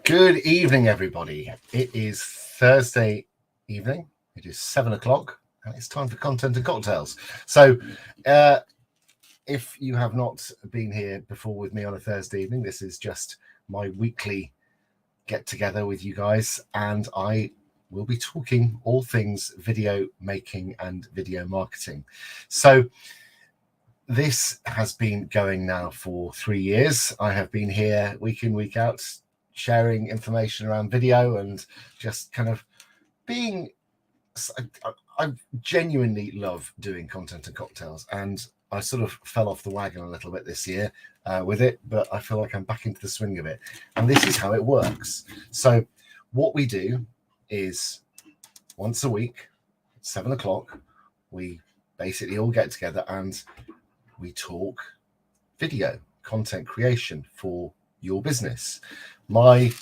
Good evening, everybody. It is Thursday evening. It is 7 o'clock, and it's time for Content and Cocktails. So, if you have not been here before with me on a Thursday evening, this is just my weekly get-together with you guys, and I will be talking all things video making and video marketing. So, this has been going now for 3 years. I have been here week in, week out, sharing information around video and just kind of being. I genuinely love doing Content and Cocktails, and I sort of fell off the wagon a little bit this year with it, but I feel like I'm back into the swing of it. And this is how it works. So what we do is once a week, 7 o'clock, we basically all get together and we talk video content creation for your business. My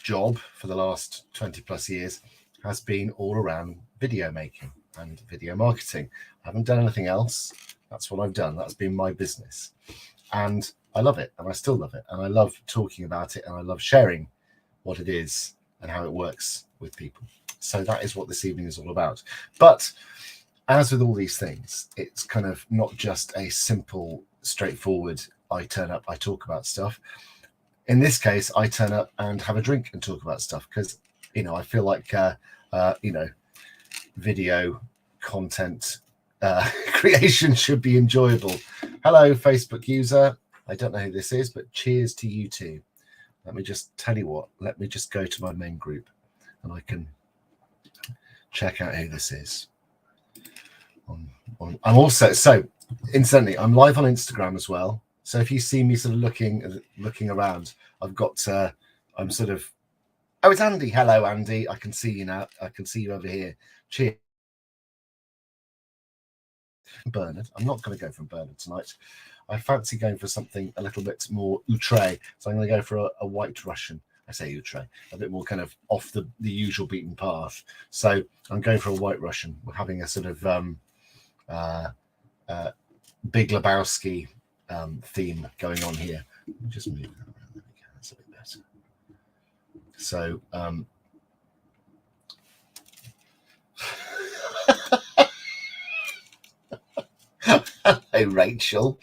job for the last 20 plus years has been all around video making and video marketing. I haven't done anything else. That's what I've done. That's been my business. And I love it, and I still love it. And I love talking about it, and I love sharing what it is and how it works with people. So that is what this evening is all about. But as with all these things, it's kind of not just a simple, straightforward, I turn up, I talk about stuff. In this case, I turn up and have a drink and talk about stuff because, I feel like, video content creation should be enjoyable. Hello, Facebook user. I don't know who this is, but cheers to you too. Let me just tell you what. Let me just go to my main group and I can check out who this is. I'm also, so incidentally, I'm live on Instagram as well. So if you see me sort of looking around, I've got, I'm sort of, oh, it's Andy. Hello, Andy. I can see you now. I can see you over here. Cheers. Bernard. I'm not going to go from Bernard tonight. I fancy going for something a little bit more outre. So I'm going to go for a white Russian. I say outre, a bit more kind of off the usual beaten path. So I'm going for a white Russian. We're having a sort of Big Lebowski theme going on here. Just move that around. There we go. That's a bit better. So hey Rachel,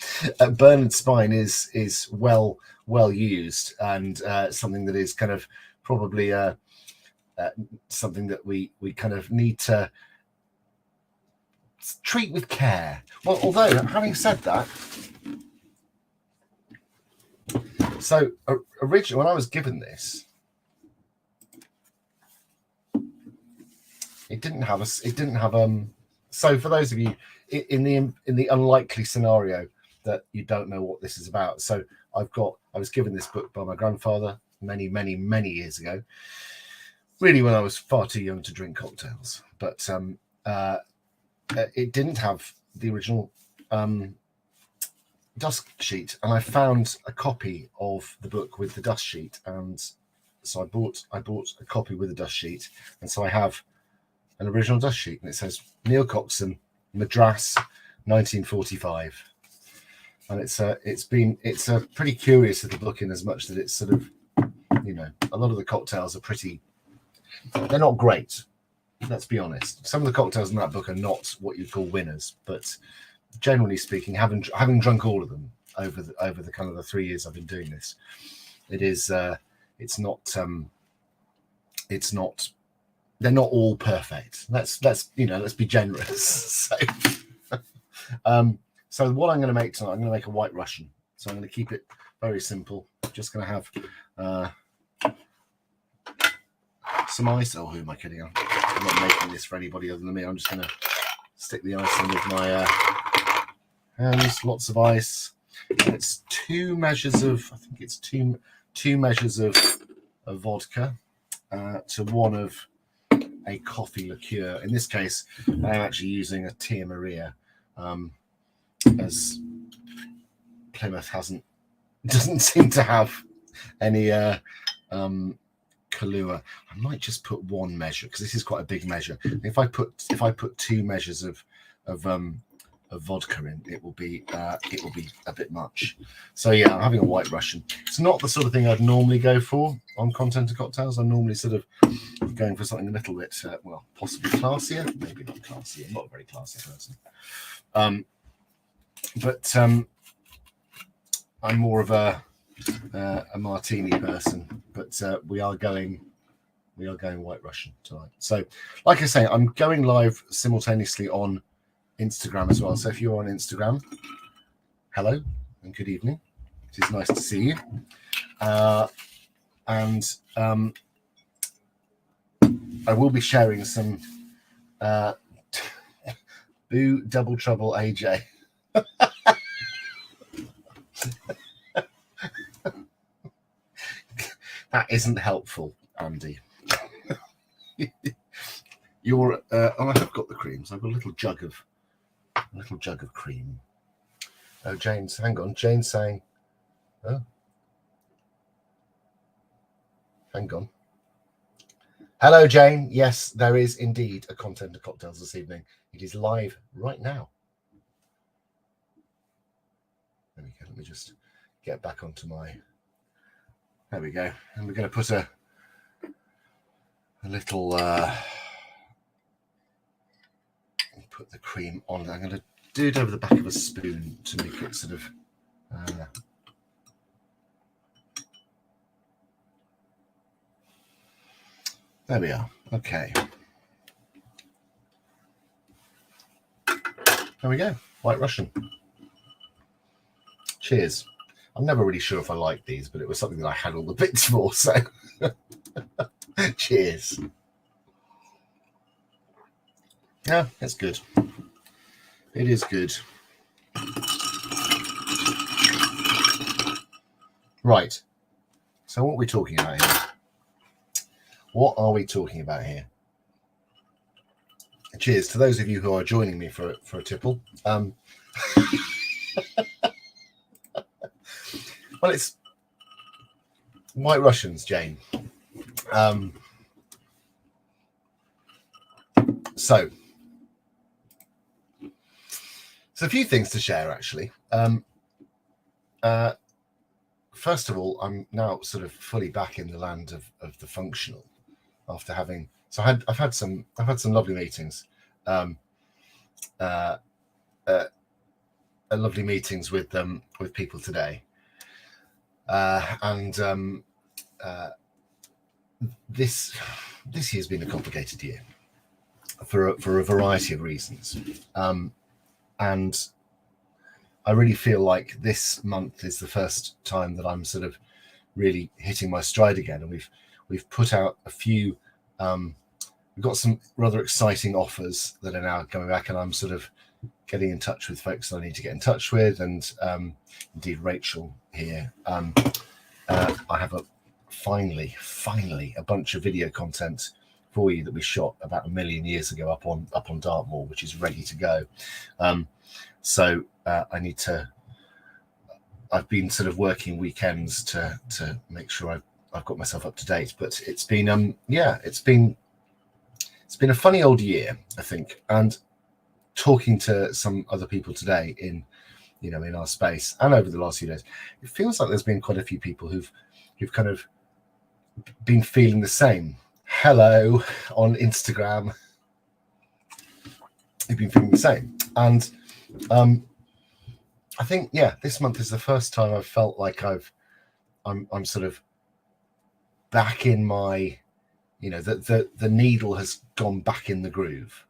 Bernard Spine is well used and something that is kind of probably something that we kind of need to treat with care. Well, although having said that, so originally when I was given this, it didn't have so for those of you in the unlikely scenario that you don't know what this is about, so I was given this book by my grandfather many years ago, really when I was far too young to drink cocktails, but it didn't have the original dust sheet, and I found a copy of the book with the dust sheet, and so I bought a copy with the dust sheet, and so I have an original dust sheet, and it says Neil Coxon, Madras, 1945, and it's a pretty curious little book in as much that it's sort of, a lot of the cocktails are they're not great. Let's be honest. Some of the cocktails in that book are not what you'd call winners, but generally speaking, having drunk all of them over the kind of the 3 years I've been doing this, it is it's not they're not all perfect. Let's be generous. So what I'm going to make tonight, I'm going to make a white Russian. So I'm going to keep it very simple. Just going to have some ice. Oh, who am I kidding? I'm not making this for anybody other than me. I'm just going to stick the ice in with my hands. Lots of ice. And it's 2 measures of, I think it's two measures of vodka to 1 of a coffee liqueur. In this case, I'm actually using a Tia Maria, as Plymouth doesn't seem to have any Kahlua. I might just put 1 measure because this is quite a big measure. If I put 2 measures of vodka in, it will be a bit much. So yeah, I'm having a White Russian. It's not the sort of thing I'd normally go for on Content and Cocktails. I'm normally sort of going for something a little bit well, possibly classier, maybe not classier. I'm not a very classy person, but I'm more of a martini person. But we are going White Russian tonight. So like I say, I'm going live simultaneously on Instagram as well. So if you're on Instagram, hello and good evening. It is nice to see you. And I will be sharing some Boo Double Trouble AJ. That isn't helpful, Andy. You're I have got the creams. I've got a little jug of cream. Oh, Jane's, hang on. Jane's saying, oh, hang on. Hello, Jane. Yes, there is indeed a Content and Cocktails this evening. It is live right now. There we go. Let me just get back onto my. There we go. And we're going to put a little. Put the cream on. I'm going to do it over the back of a spoon to make it sort of. There we are. Okay. There we go. White Russian. Cheers. I'm never really sure if I like these, but it was something that I had all the bits for. So, cheers. Yeah, it's good. It is good. Right. So what are we talking about here? What are we talking about here? Cheers to those of you who are joining me for a tipple. Well, it's White Russians, Jane. So a few things to share, actually. First of all, I'm now sort of fully back in the land of the functional after having. So I've had some lovely meetings, lovely meetings with people today, and this year's been a complicated year for a variety of reasons, and I really feel like this month is the first time that I'm sort of really hitting my stride again, and we've put out a few. We've got some rather exciting offers that are now coming back, and I'm sort of getting in touch with folks that I need to get in touch with, and indeed Rachel here. I have finally a bunch of video content for you that we shot about 1 million years ago up on Dartmoor, which is ready to go. So I need to. I've been sort of working weekends to make sure I've got myself up to date, but it's been it's been a funny old year, I think, and talking to some other people today in our space and over the last few days, it feels like there's been quite a few people who've kind of been feeling the same. Hello on Instagram. Who've been feeling the same, and I think this month is the first time I've felt like I'm sort of back in my, the needle has gone back in the groove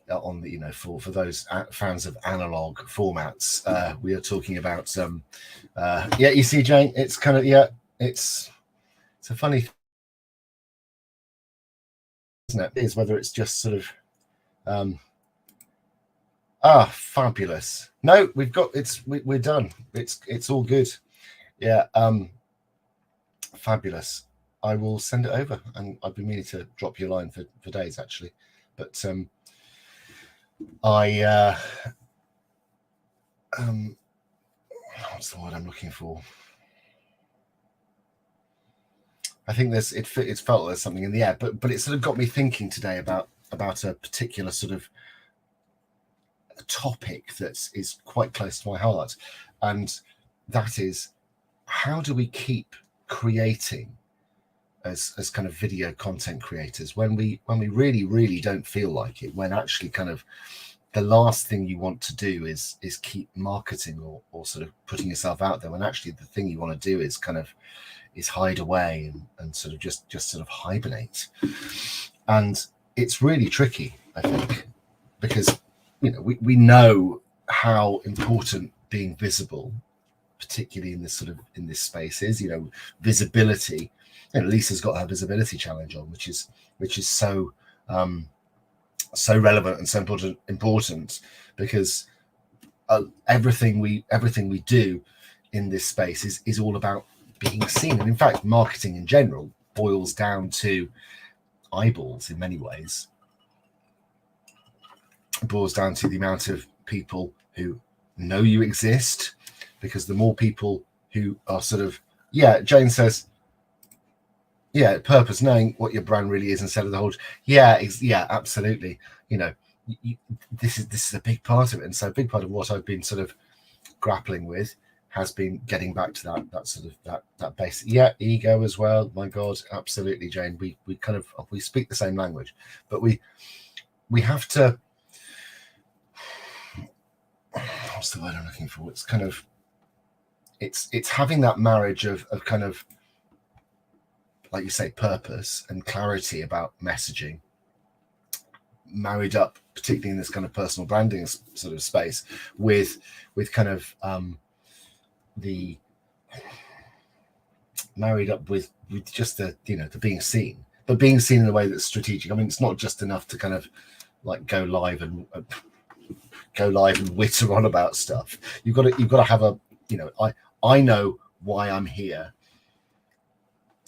on the, for those fans of analog formats. We are talking about you see, Jane, it's kind of it's a funny thing, isn't it? Is whether it's just sort of fabulous. No, we've got we're done. It's all good. Fabulous. I will send it over, and I've been meaning to drop you a line for days actually, but what's the word I'm looking for? I think it's felt like there's something in the air, but it sort of got me thinking today about a particular sort of topic that is quite close to my heart, and that is, how do we keep creating as kind of video content creators when we really don't feel like it, when actually kind of the last thing you want to do is keep marketing or sort of putting yourself out there, when actually the thing you want to do is kind of hide away and sort of just sort of hibernate. And it's really tricky, I think, because we know how important being visible, particularly in this space, is. Visibility. Lisa's got her visibility challenge on, which is so so relevant and so important because everything we do in this space is all about being seen. And in fact, marketing in general boils down to eyeballs in many ways. It boils down to the amount of people who know you exist, because the more people who are sort of, Jane says, purpose, knowing what your brand really is instead of the whole, absolutely. This is a big part of it. And so a big part of what I've been sort of grappling with has been getting back to that sort of that basic ego as well. My God, absolutely, Jane. We speak the same language, but we have to, what's the word I'm looking for? It's kind of it's having that marriage of kind of, like you say, purpose and clarity about messaging, married up, particularly in this kind of personal branding sort of space, with kind of the married up with just the the being seen, but being seen in a way that's strategic. I mean, it's not just enough to kind of like go live and witter on about stuff. You've got to have a, I know why I'm here.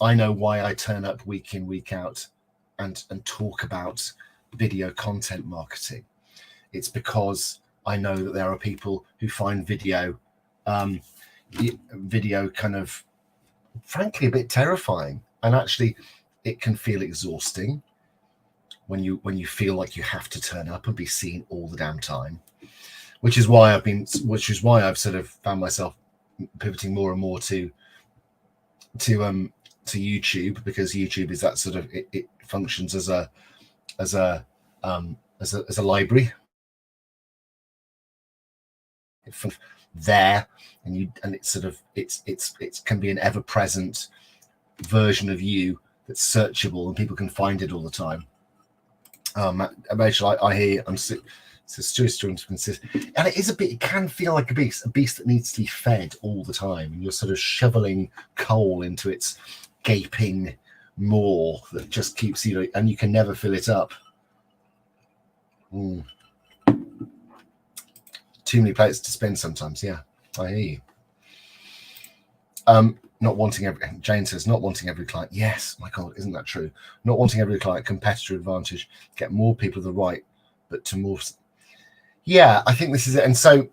I know why I turn up week in, week out and talk about video content marketing. It's because I know that there are people who find video kind of, frankly, a bit terrifying. And actually, it can feel exhausting when you feel like you have to turn up and be seen all the damn time. Which is why I've sort of found myself pivoting more and more to YouTube, because YouTube is that sort of, it functions as a library. It's there, and it's sort of it can be an ever present version of you that's searchable and people can find it all the time. Rachel, I hear I'm sick. It's to consist, and it can feel like a beast that needs to be fed all the time, and you're sort of shoveling coal into its gaping maw that just keeps, and you can never fill it up. Too many plates to spin sometimes. I hear you. Not wanting Jane says, not wanting every client. Yes, my God, isn't that true? Not wanting every client, competitor advantage, get more people the right, but to more. I think this is it. And so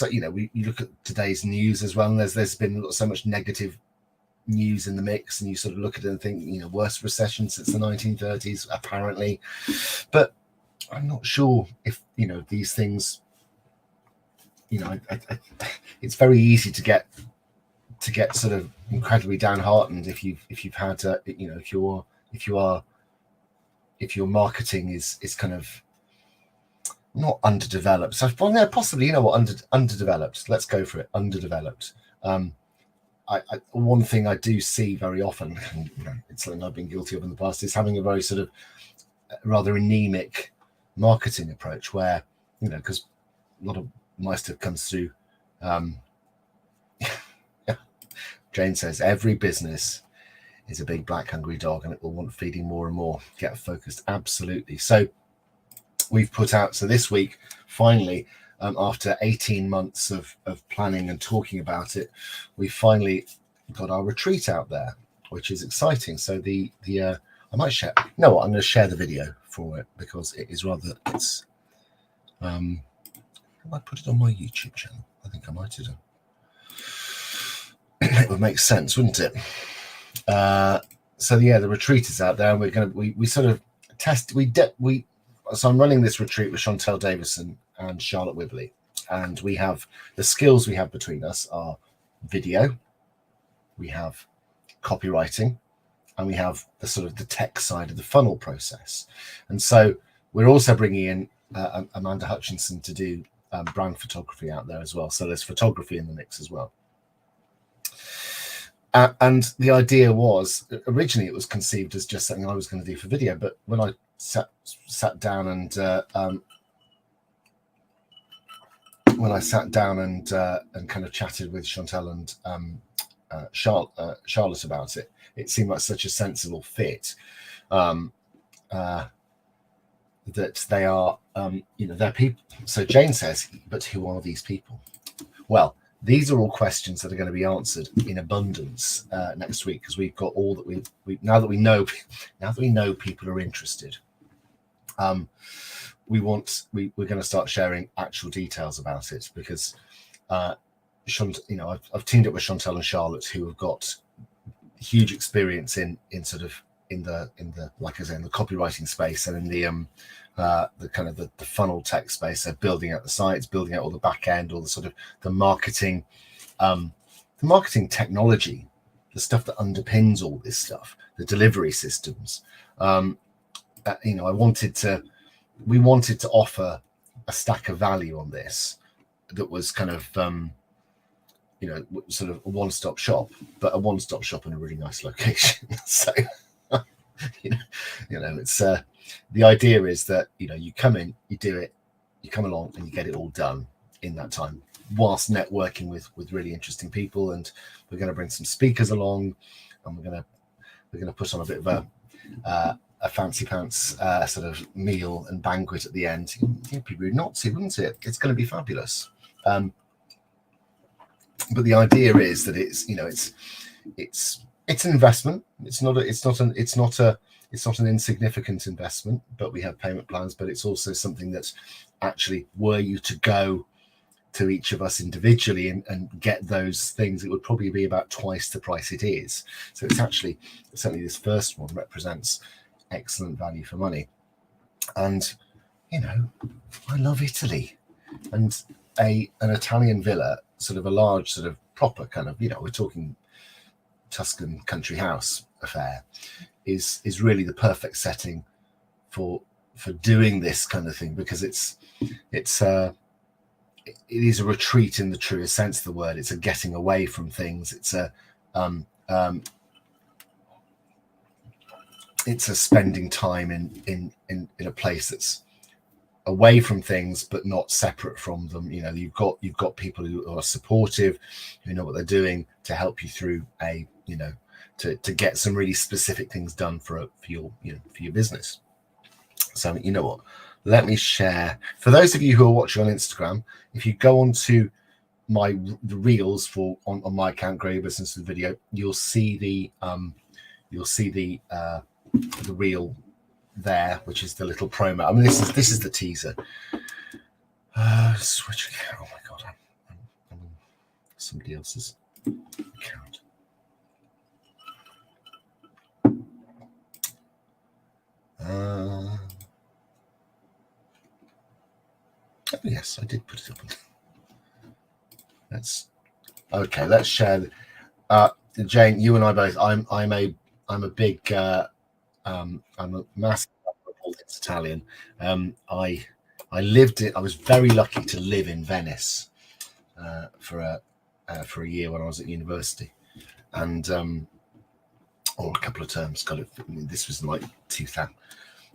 you look at today's news as well, and there's been so much negative news in the mix, and you sort of look at it and think, worst recession since the 1930s, apparently. But I'm not sure if these things. It's very easy to get sort of incredibly downheartened if you've had if your marketing is kind of not underdeveloped. So possibly, underdeveloped. Let's go for it. Underdeveloped. One thing I do see very often, and it's something I've been guilty of in the past, is having a very sort of rather anemic marketing approach, where because a lot of my stuff comes through. Jane says every business is a big black hungry dog, and it will want feeding more and more. Get focused, absolutely. So we've put out, so this week, finally, after 18 months of planning and talking about it, we finally got our retreat out there, which is exciting. So I might share. No, I'm going to share the video for it because it is rather. It's. I might put it on my YouTube channel. I think I might have done. It would make sense, wouldn't it? So the retreat is out there, and we sort of test. So I'm running this retreat with Chantel Davison, and Charlotte Wibberley. And we have the skills we have between us are video, we have copywriting, and we have the sort of the tech side of the funnel process. And so we're also bringing in Amanda Hutchinson to do brand photography out there as well. So there's photography in the mix as well. And the idea was, originally it was conceived as just something I was going to do for video, but when I sat down and kind of chatted with Chantel and Charlotte about it, it seemed like such a sensible fit. That they are, they're people. So Jane says, but who are these people? Well, these are all questions that are going to be answered in abundance next week, because we've got all that we now that we know people are interested. We're going to start sharing actual details about it, because I've teamed up with Chantel and Charlotte, who have got huge experience in the like I say, in the copywriting space and in the kind of the funnel tech space. So building out the sites, building out all the back end, all the sort of the marketing technology, the stuff that underpins all this stuff, the delivery systems. We wanted to offer a stack of value on this that was kind of sort of a one-stop shop, but a one-stop shop in a really nice location. So it's the idea is that you come in, you do it, you come along and you get it all done in that time, whilst networking with really interesting people. And we're going to bring some speakers along, and we're going to put on a bit of a fancy pants sort of meal and banquet at the end. It'd be rude not to, wouldn't it? It's going to be fabulous. But the idea is that it's an investment. It's not an insignificant investment, but we have payment plans. But it's also something that actually, were you to go to each of us individually and get those things, it would probably be about twice the price it is. So it's actually, certainly this first one represents excellent value for money. And I love Italy, and an Italian villa, sort of a large, sort of proper kind of, we're talking Tuscan country house affair, is really the perfect setting for doing this kind of thing, because it is a retreat in the truest sense of the word. It's a getting away from things. It's a spending time in a place that's away from things but not separate from them. You've got people who are supportive, who know what they're doing to help you through to get some really specific things done for your business. So what, let me share, for those of you who are watching on Instagram, if you go on to the reels on my account, Grow Your Business with Video, you'll see the reel there, which is the little promo. I mean, this is the teaser. Switch account. Oh my god, I'm on somebody else's account. Yes, I did put it up. Let's share. Jane, you and I both. I'm a big. I'm a massive of all things Italian. I was very lucky to live in Venice for a year when I was at university, and or a couple of terms. This was like 2000.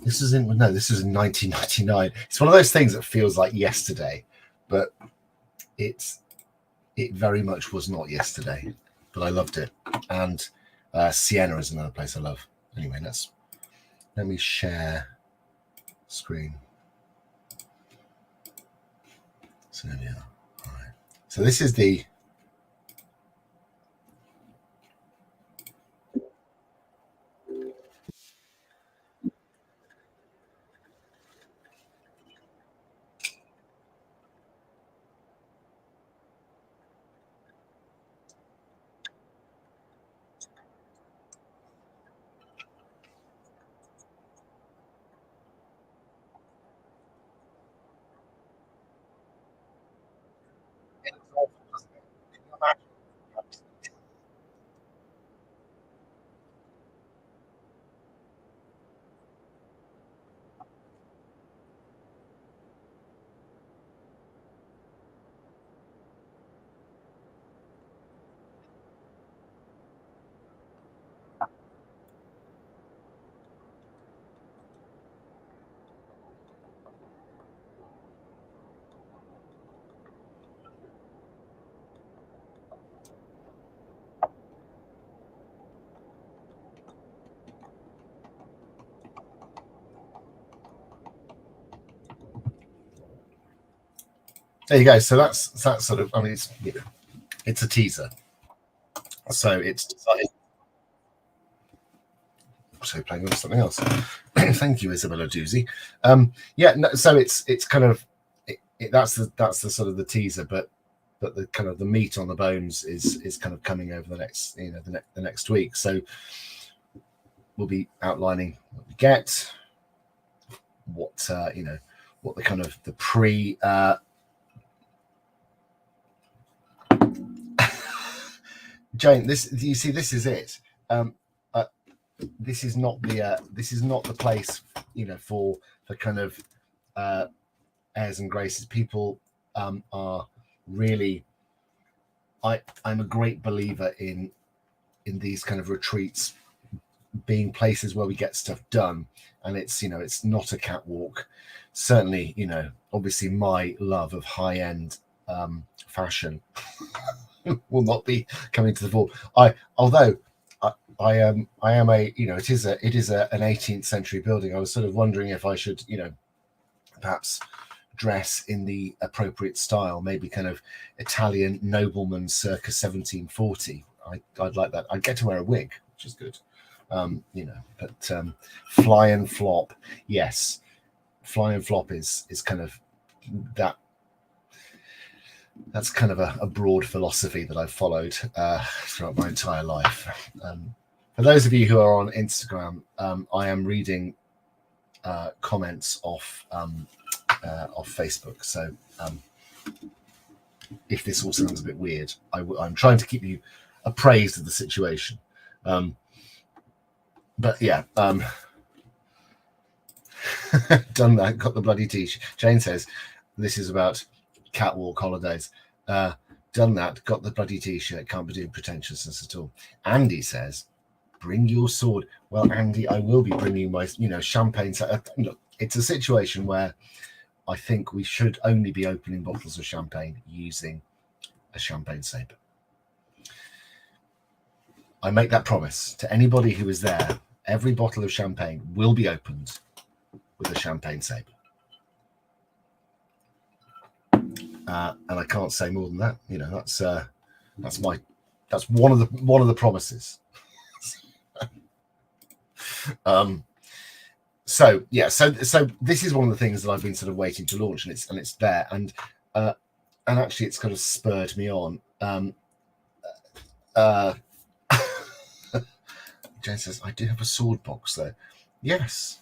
This was in 1999. It's one of those things that feels like yesterday, but it very much was not yesterday. But I loved it, and Siena is another place I love. Anyway, let me share screen. So there we are. All right. So this is the. there you go. So that's sort of. I mean, it's a teaser. So it's decided. So playing on something else. Thank you, Isabella Doozy. Yeah, no, so it's kind of that's the sort of the teaser, but the kind of the meat on the bones is kind of coming over the next the next week. So we'll be outlining what we get, what what the kind of the pre. Jane, this you see, this is it. This is not the place, for kind of airs and graces. People are really. I'm a great believer in these kind of retreats being places where we get stuff done, and it's not a catwalk. Certainly, obviously my love of high end fashion will not be coming to the fore. Although I am a it is an 18th century building. I was sort of wondering if I should perhaps dress in the appropriate style, maybe kind of Italian nobleman circa 1740. I'd like that. I'd get to wear a wig, which is good. But fly and flop, yes, fly and flop is kind of that. That's kind of a broad philosophy that I've followed throughout my entire life. For those of you who are on Instagram, I am reading comments off Facebook. So if this all sounds a bit weird, I'm trying to keep you appraised of the situation. But yeah, done that. Got the bloody t-shirt. Jane says this is about catwalk holidays. Done that. Got the bloody t-shirt. Can't be doing pretentiousness at all. Andy says, bring your sword. Well, Andy, I will be bringing my champagne. Look, it's a situation where I think we should only be opening bottles of champagne using a champagne saber. I make that promise to anybody who is there. Every bottle of champagne will be opened with a champagne saber. And I can't say more than that. That's one of the promises. So this is one of the things that I've been sort of waiting to launch, and it's there, and actually it's kind of spurred me on. Jen says, I do have a sword box though. Yes.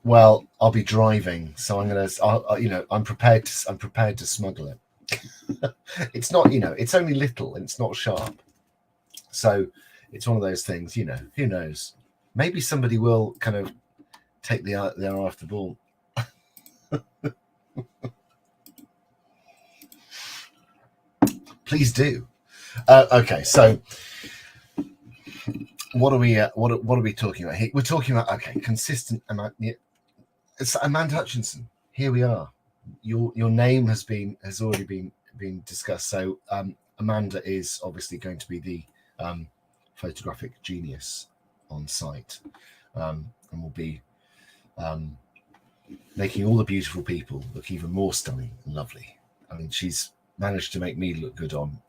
Well, I'll be driving, so I'm prepared to smuggle it. It's not, it's only little and it's not sharp. So it's one of those things, who knows? Maybe somebody will kind of take the eye off the ball. Please do. Okay, so what are we talking about here? We're talking about consistent amount. It's Amanda Hutchinson. Here we are. Your name has already been discussed. So Amanda is obviously going to be the photographic genius on site, and will be making all the beautiful people look even more stunning and lovely. I mean, she's managed to make me look good on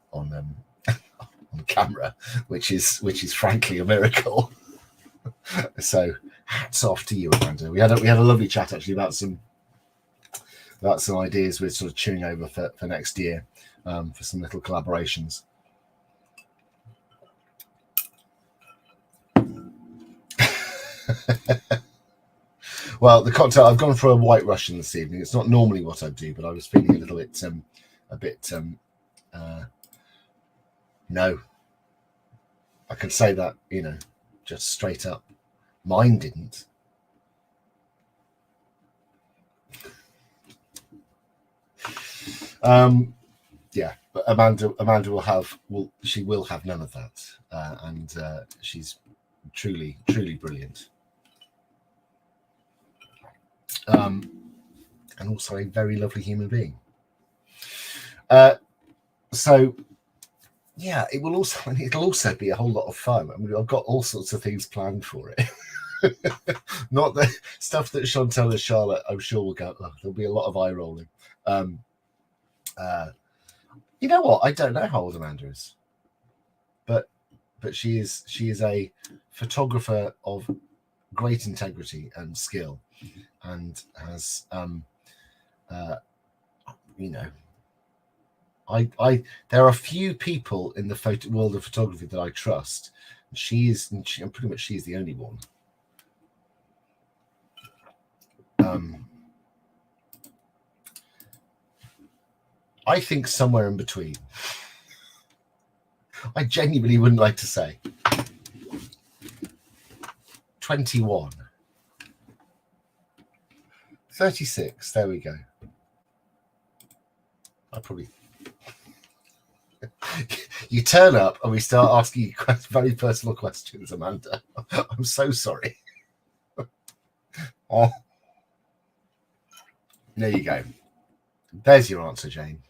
camera, which is frankly a miracle. So hats off to you, Amanda. We had a lovely chat actually about some ideas we're sort of chewing over for next year, for some little collaborations. Well, the cocktail, I've gone for a White Russian this evening. It's not normally what I do, but I was feeling a little bit no, I can say that, just straight up. Mine didn't. Yeah, but Amanda will have none of that, and she's truly brilliant, and also a very lovely human being. So yeah, it'll also be a whole lot of fun. I mean, I've got all sorts of things planned for it. Not the stuff that Chantel and Charlotte, I'm sure, will go. Oh, there'll be a lot of eye rolling. You know what? I don't know how old Amanda is, but she is a photographer of great integrity and skill, and has you know, I there are a few people in the world of photography that I trust. And pretty much she's the only one. I think somewhere in between. I genuinely wouldn't like to say. 21. 36. There we go. I probably. You turn up and we start asking you very personal questions, Amanda. I'm so sorry. Oh. There you go. There's your answer, Jane.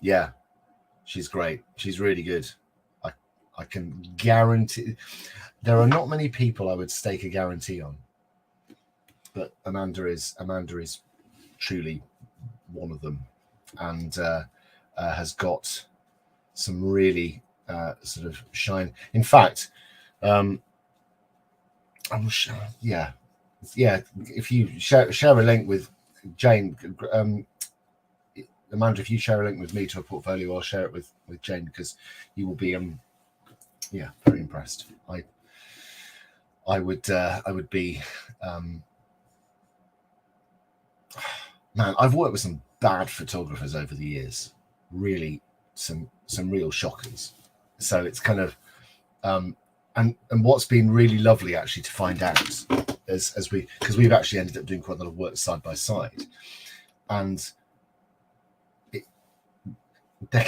Yeah, she's great. She's really good. I can guarantee. There are not many people I would stake a guarantee on, but Amanda is truly one of them, and has got some really sort of shine. In fact, I'm sure, yeah. If you share a link with Jane, Amanda, if you share a link with me to a portfolio, I'll share it with Jane, because you will be very impressed. I would be man, I've worked with some bad photographers over the years, really some real shockers. So it's kind of and what's been really lovely actually to find out because we've actually ended up doing quite a lot of work side by side, and there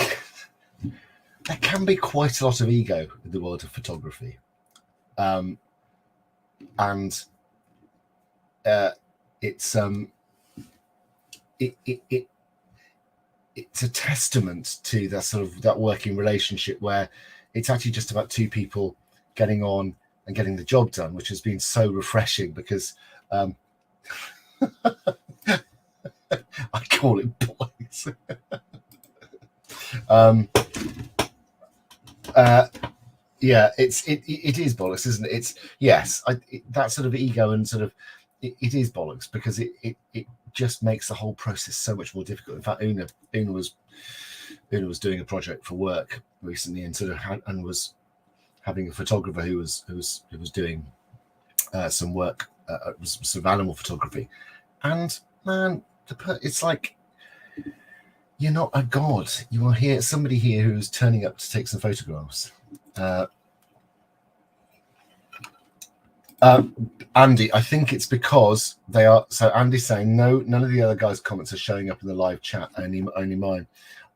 can be quite a lot of ego in the world of photography, and it's it's a testament to that sort of that working relationship where it's actually just about two people getting on and getting the job done, which has been so refreshing because I call it boys. Yeah, it is bollocks, isn't it? It's that sort of ego and sort of it is bollocks because it just makes the whole process so much more difficult. In fact, Una was doing a project for work recently and sort of was having a photographer who was doing some work, sort of animal photography, and man, it's like you're not a god. You are here, somebody here who's turning up to take some photographs. Andy, I think it's because they are. So Andy's saying no, none of the other guys' comments are showing up in the live chat. Only mine.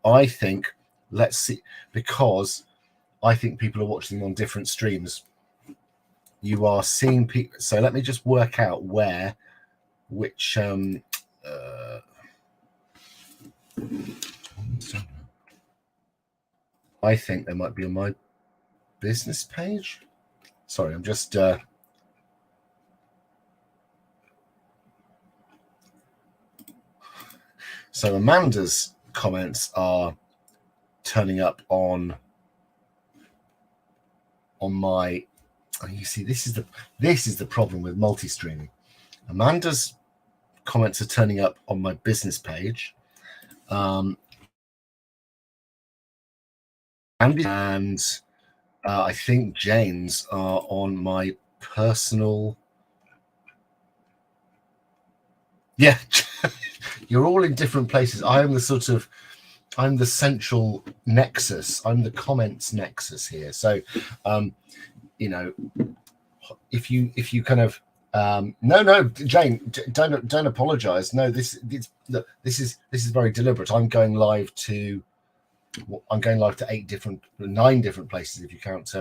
I think let's see, because I think people are watching them on different streams. You are seeing people. So let me just work out which. I think they might be on my business page. Sorry, I'm just. So Amanda's comments are turning up on my. You see, this is the problem with multi-streaming. Amanda's comments are turning up on my business page, and I think Jane's are on my personal. Yeah, you're all in different places. I'm the central nexus. I'm the comments nexus here. So, if you kind of no, Jane, don't apologize. No, this is very deliberate. I'm going live to 9 different places if you count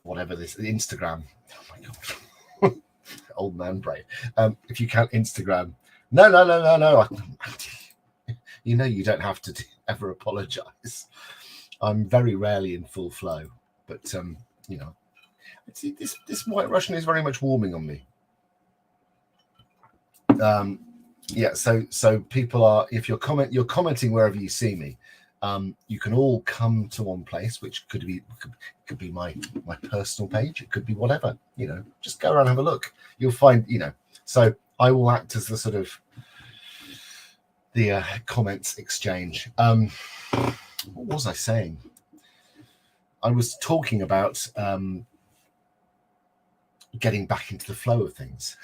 whatever this Instagram. Oh my god. Old man brain. If you count Instagram, no. you know you don't have to ever apologize. I'm very rarely in full flow, but you know, this White Russian is very much warming on me. Yeah, so people are, if you're commenting wherever you see me, you can all come to one place, which could be my personal page, it could be whatever, you know, just go around and have a look. You'll find, you know, so I will act as the sort of the comments exchange. What was I saying? I was talking about getting back into the flow of things.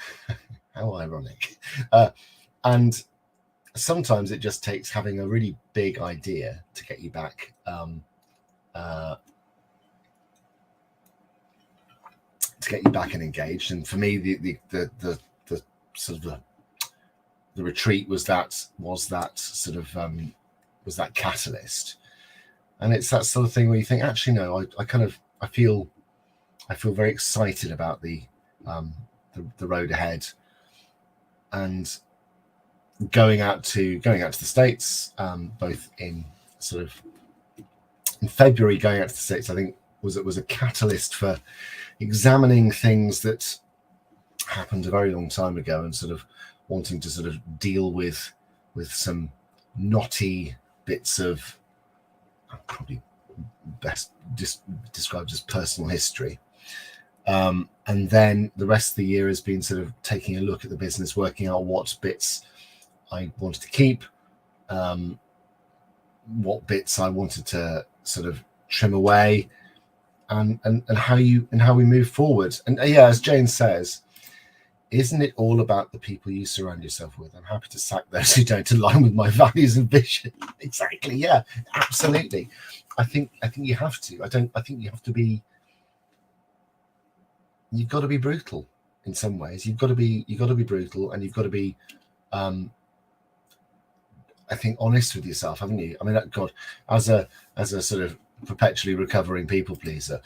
How ironic. And sometimes it just takes having a really big idea to get you back and engaged. And for me, the sort of the retreat was that sort of was that catalyst. And it's that sort of thing where you think, actually, no, I feel very excited about the road ahead, and going out to the States, both in sort of in February, going out to the States, I think was a catalyst for examining things that happened a very long time ago, and sort of wanting to sort of deal with some knotty bits of, probably best described as personal history. And then the rest of the year has been sort of taking a look at the business, working out what bits I wanted to keep, what bits I wanted to sort of trim away, and how we move forward. And yeah, as Jane says, isn't it all about the people you surround yourself with? I'm happy to sack those who don't align with my values and vision. Exactly. Yeah, absolutely. I think you have to. I think you have to be. You've got to be brutal in some ways. You've got to be brutal, and you've got to be, I think, honest with yourself, haven't you? I mean, God, as a sort of perpetually recovering people pleaser,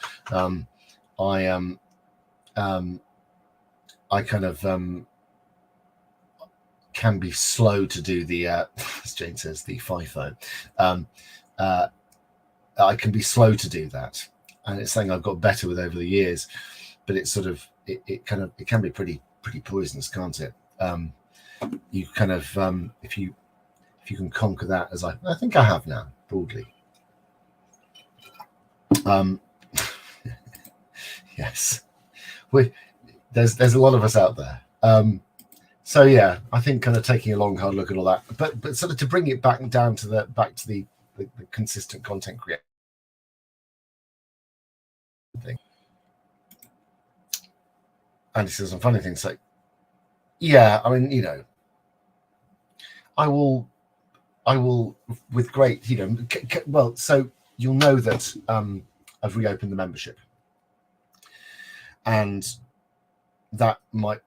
I kind of can be slow to do the, as Jane says, the FIFO. I can be slow to do that, and it's something I've got better with over the years. But it's sort of it can be pretty poisonous, can't it? You kind of if you can conquer that, as I think I have now, broadly. Yes, there's a lot of us out there. So yeah, I think kind of taking a long hard look at all that, but sort of to bring it back down to the consistent content creation thing. And he says some funny things like, yeah, I mean, you know, I will with great, you know, well, so you'll know that I've reopened the membership, and that might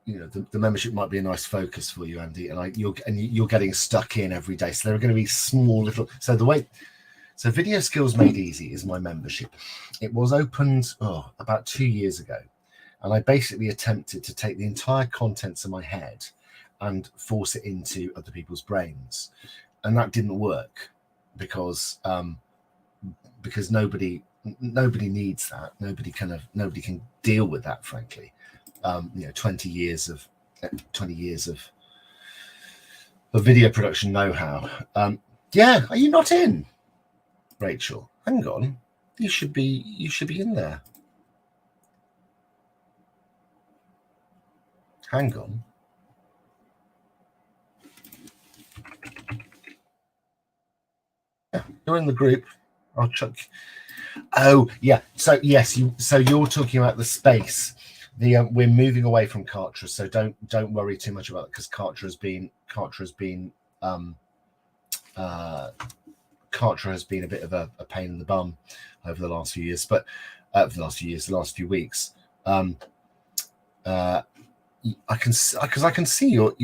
you know, the membership might be a nice focus for you, Andy, and you're getting stuck in every day. So there are going to be small little, so Video Skills Made Easy is my membership. It was opened about 2 years ago, and I basically attempted to take the entire contents of my head and force it into other people's brains, and that didn't work because nobody needs that. Nobody can deal with that, frankly. You know, 20 years of video production know-how. Yeah, are you not in? Rachel, hang on. You should be in there. Hang on. Yeah, you're in the group. I'll chuck. Oh, yeah. So yes, you're talking about the space. We're moving away from Kartra, so don't worry too much about it, because Kartra has been a bit of a pain in the bum over the last few years, but the last few weeks. I can see your.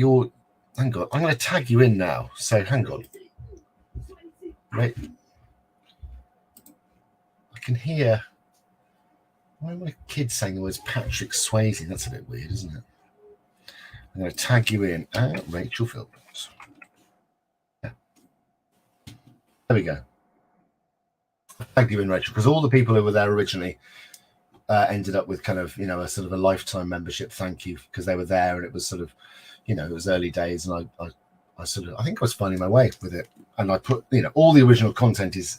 Hang on, I'm going to tag you in now. So hang on. Right. I can hear. Why are my kids saying the words Patrick Swayze? That's a bit weird, isn't it? I'm going to tag you in, Rachel Philbins. Yeah. There we go. Tag you in, Rachel, because all the people who were there originally ended up with kind of, a sort of a lifetime membership thank you, because they were there, and it was sort of, it was early days, and I think I was finding my way with it, and I put, all the original content is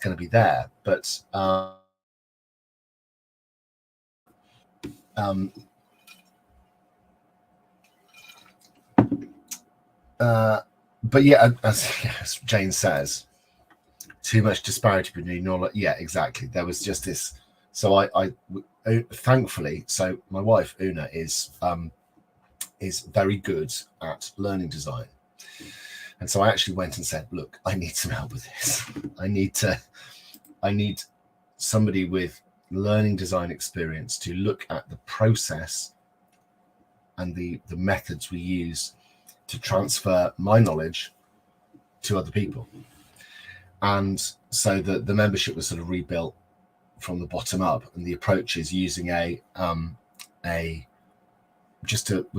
going to be there, but but yeah, as Jane says, too much disparity between knowledge. Yeah, exactly. There was just this. So I thankfully, so my wife Una is very good at learning design, and so I actually went and said, look, I need some help with this. I need somebody with learning design experience to look at the process and the methods we use to transfer my knowledge to other people. And so the membership was sort of rebuilt from the bottom up, and the approach is using we're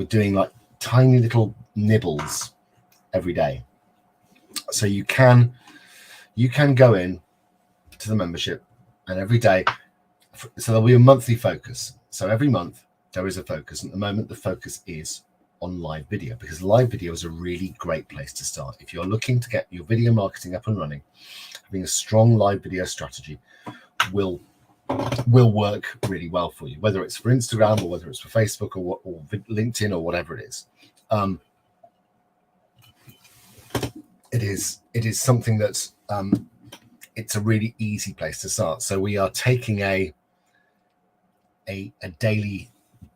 doing like tiny little nibbles every day. So you can go in to the membership, and every day, so there'll be a monthly focus. So every month there is a focus. And at the moment, the focus is on live video, because live video is a really great place to start. If you're looking to get your video marketing up and running, having a strong live video strategy will work really well for you, whether it's for Instagram or whether it's for Facebook or LinkedIn or whatever it is. It is something that's it's a really easy place to start. So we are taking a daily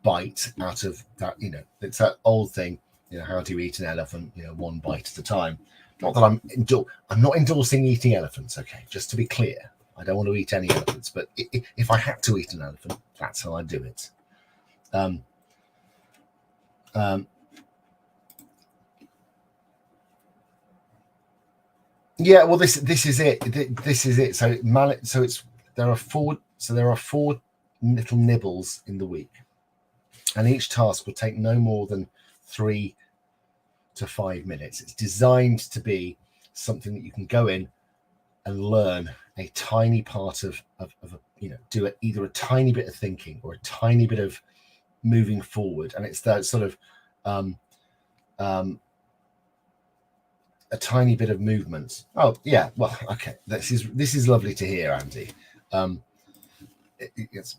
bite out of that. It's that old thing, how do you eat an elephant? One bite at a time. Not that I'm not endorsing eating elephants, okay, just to be clear. I don't want to eat any elephants, but if I had to eat an elephant, that's how I do it. Yeah, well, this is it. This is it. So there are four little nibbles in the week, and each task will take no more than 3 to 5 minutes. It's designed to be something that you can go in and learn a tiny part of do either a tiny bit of thinking or a tiny bit of moving forward, and it's that sort of a tiny bit of movement. Oh yeah, well, okay, this is lovely to hear, Andy.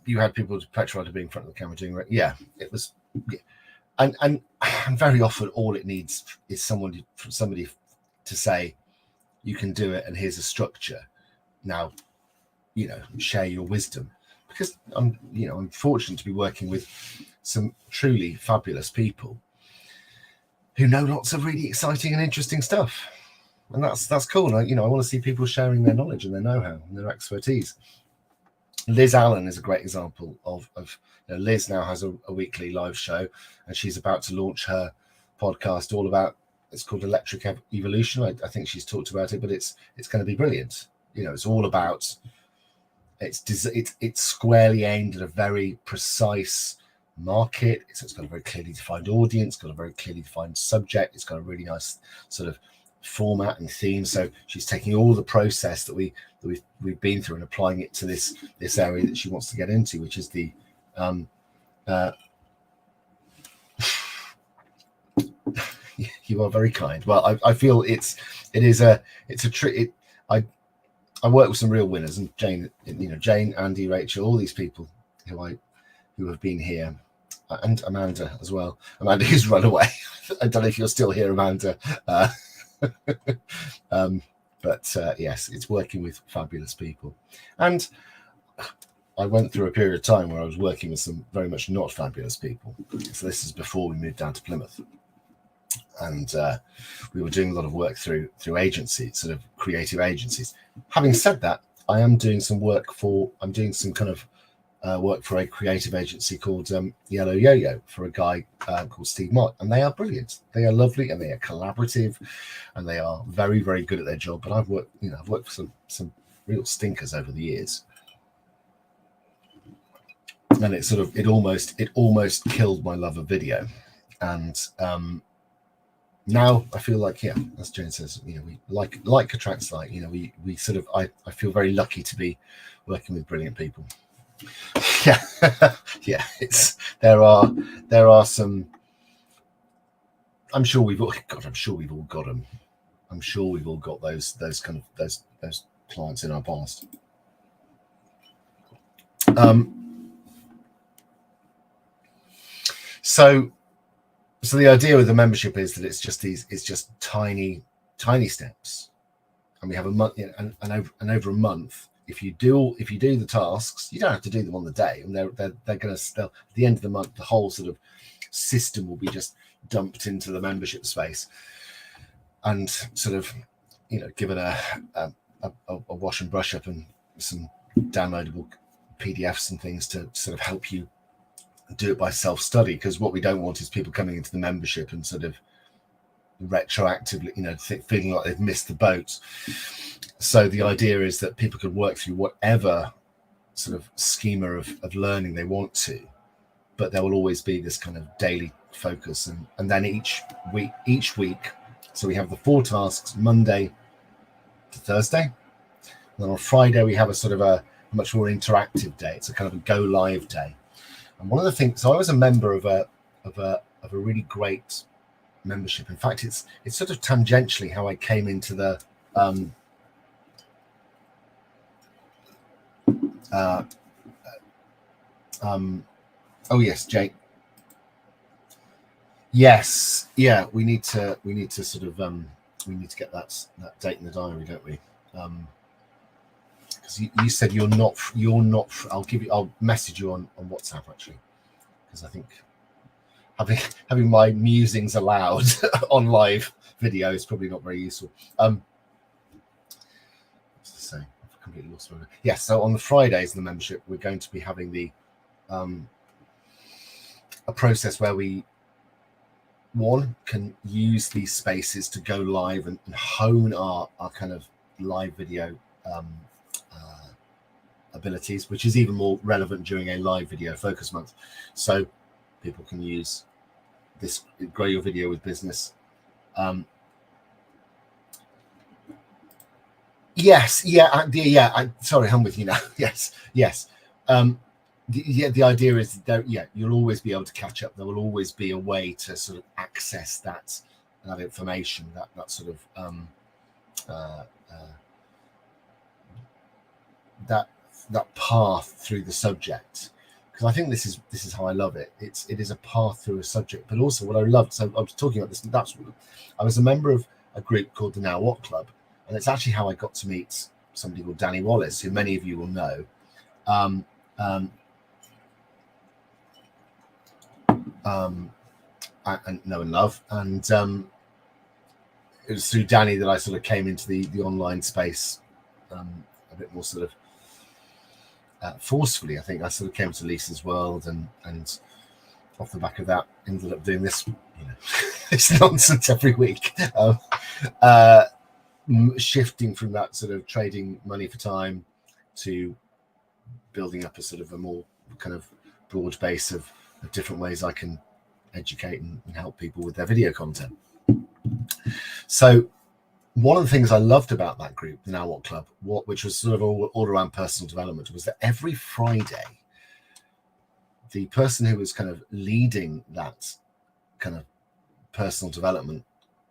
You had people petrified to be in front of the camera doing it. Yeah, it was. Yeah. And very often all it needs is somebody to say, you can do it, and here's a structure. Now, share your wisdom, because I'm fortunate to be working with some truly fabulous people who know lots of really exciting and interesting stuff, and that's cool. I want to see people sharing their knowledge and their know-how and their expertise. Liz Allen is a great example of Liz now has a weekly live show, and she's about to launch her podcast all about, it's called Electric Evolution. I think she's talked about it, but it's going to be brilliant. It's all about, it's squarely aimed at a very precise market. It's got a very clearly defined audience, got a very clearly defined subject. It's got a really nice sort of format and theme. So she's taking all the process that we've been through and applying it to this area that she wants to get into, which is the you are very kind. Well, I feel it's a trick. I work with some real winners, and Jane, Andy, Rachel, all these people who have been here, and Amanda as well. Amanda who's run away. I don't know if you're still here, Amanda. But yes, it's working with fabulous people. And I went through a period of time where I was working with some very much not fabulous people. So this is before we moved down to Plymouth. And we were doing a lot of work through agencies, sort of creative agencies. Having said that, I'm doing some kind of work for a creative agency called Yellow Yo-Yo, for a guy called Steve Mott, and they are brilliant. They are lovely, and they are collaborative, and they are very, very good at their job. But I've worked for some real stinkers over the years, and it almost killed my love of video. And now I feel like, yeah, as Jane says, you know, we like attracts like, you know, we sort of, I feel very lucky to be working with brilliant people. Yeah. Yeah, there are some, I'm sure we've all got them. I'm sure we've all got those clients in our past. So the idea with the membership is that it's just tiny steps, and we have a month, and over a month. If you do the tasks, you don't have to do them on the day, and they're going to still, at the end of the month, the whole sort of system will be just dumped into the membership space, and sort of, you know, given a wash and brush up and some downloadable PDFs and things to sort of help you do it by self-study, because what we don't want is people coming into the membership and sort of retroactively, you know, feeling like they've missed the boat. So the idea is that people could work through whatever sort of schema of learning they want to, but there will always be this kind of daily focus, and then each week, so we have the 4 tasks Monday to Thursday, and then on Friday we have a sort of a much more interactive day. It's a kind of a go live day. And one of the things, so I was a member of a really great membership. In fact, it's sort of tangentially how I came into the oh yes, Jake. Yes, yeah, we need to sort of we need to get that date in the diary, don't we? Because you said you're not. I'll message you on WhatsApp actually, because I think having my musings aloud on live video is probably not very useful. What's to say? I've completely lost my. Yes, so on the Fridays in the membership, we're going to be having the a process where we can use these spaces to go live and hone our kind of live video abilities, which is even more relevant during a live video focus month. So people can use this, grow your video with business. Yes, yeah. Sorry, I'm with you now. Yes. The idea is that you'll always be able to catch up. There will always be a way to sort of access that information, that sort of that path through the subject. Because I think this is how I love it. It is a path through a subject, but also what I loved. So I was talking about this. I was a member of a group called the Now What Club, and it's actually how I got to meet somebody called Danny Wallace, who many of you will know. And know and love, and it was through Danny that I sort of came into the online space a bit more sort of forcefully. I think I sort of came to Lisa's World, and off the back of that ended up doing this, this nonsense every week, shifting from that sort of trading money for time to building up a sort of a more kind of broad base of different ways I can educate and help people with their video content. So one of the things I loved about that group, the Now What Club, which was sort of all around personal development, was that every Friday, the person who was kind of leading that kind of personal development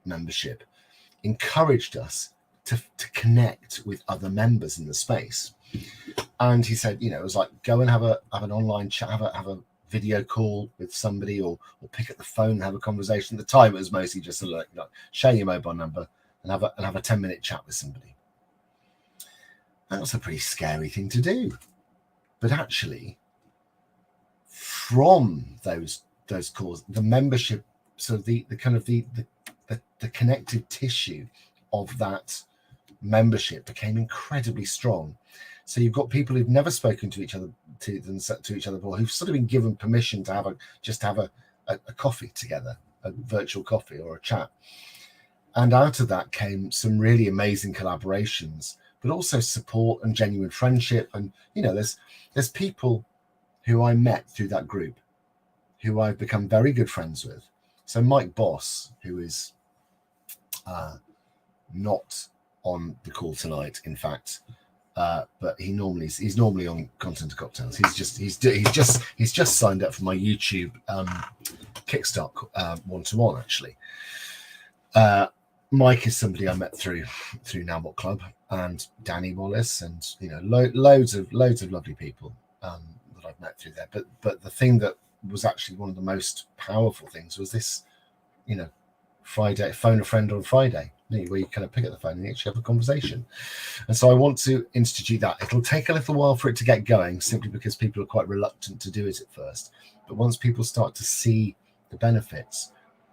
membership encouraged us to connect with other members in the space. And he said, it was like, go and have an online chat, have a video call with somebody, or pick up the phone and have a conversation. At the time, it was mostly just sort of like share your mobile number and have a 10-minute chat with somebody. That's a pretty scary thing to do, but actually, from those calls, the membership, so the kind of the connective tissue of that membership became incredibly strong. So you've got people who've never spoken to each other before, who've sort of been given permission to have a coffee together, a virtual coffee or a chat. And out of that came some really amazing collaborations, but also support and genuine friendship. And there's people who I met through that group who I've become very good friends with, So Mike Boss, who is not on the call tonight, in fact, but he's normally on Content to Cocktails. He's just signed up for my YouTube Kickstart one-to-one actually. Mike is somebody I met through Now What Club, and Danny Wallace, and loads of lovely people that I've met through there. But the thing that was actually one of the most powerful things was this, Friday, phone a friend on Friday, where you kind of pick up the phone and you actually have a conversation. And so I want to institute that. It'll take a little while for it to get going, simply because people are quite reluctant to do it at first. But once people start to see the benefits,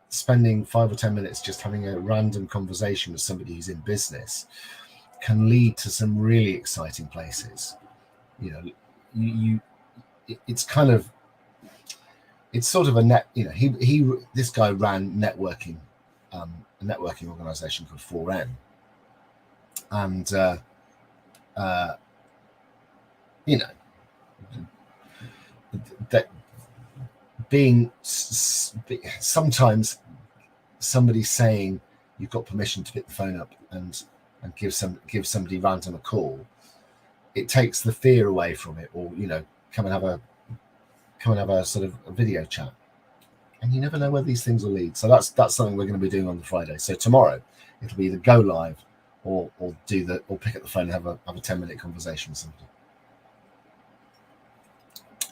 spending 5 or 10 minutes just having a random conversation with somebody who's in business can lead to some really exciting places. It's sort of a net. This guy ran networking, a networking organization called 4N, and that being sometimes somebody saying you've got permission to pick the phone up and give somebody random a call, it takes the fear away from it. Or come and have a sort of a video chat, and you never know where these things will lead. So that's something we're going to be doing on the Friday. So tomorrow it'll be either go live or pick up the phone and have a 10-minute conversation with somebody.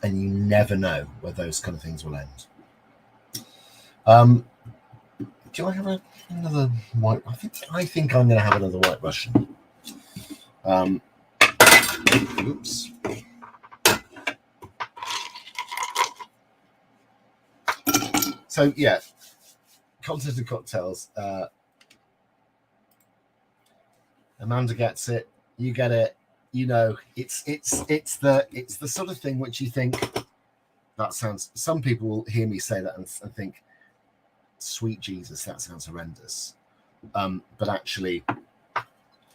And you never know where those kind of things will end. Do I have another white? I think I'm going to have another White Russian. Oops. So yeah, Content and Cocktails. Amanda gets it. You get it. It's the sort of thing which you think that sounds. Some people will hear me say that and think, "Sweet Jesus, that sounds horrendous." But actually,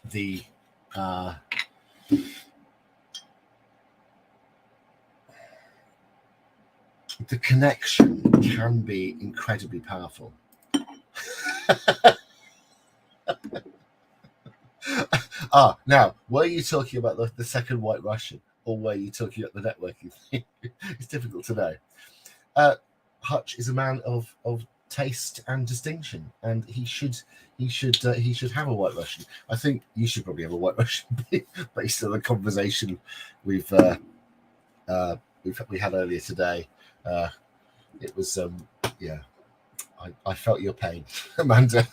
the connection can be incredibly powerful. Now, were you talking about the second White Russian, or were you talking about the networking thing? It's difficult to know. Hutch is a man of taste and distinction, and he should have a White Russian. I think you should probably have a White Russian based on the conversation we had earlier today. It was I felt your pain, Amanda.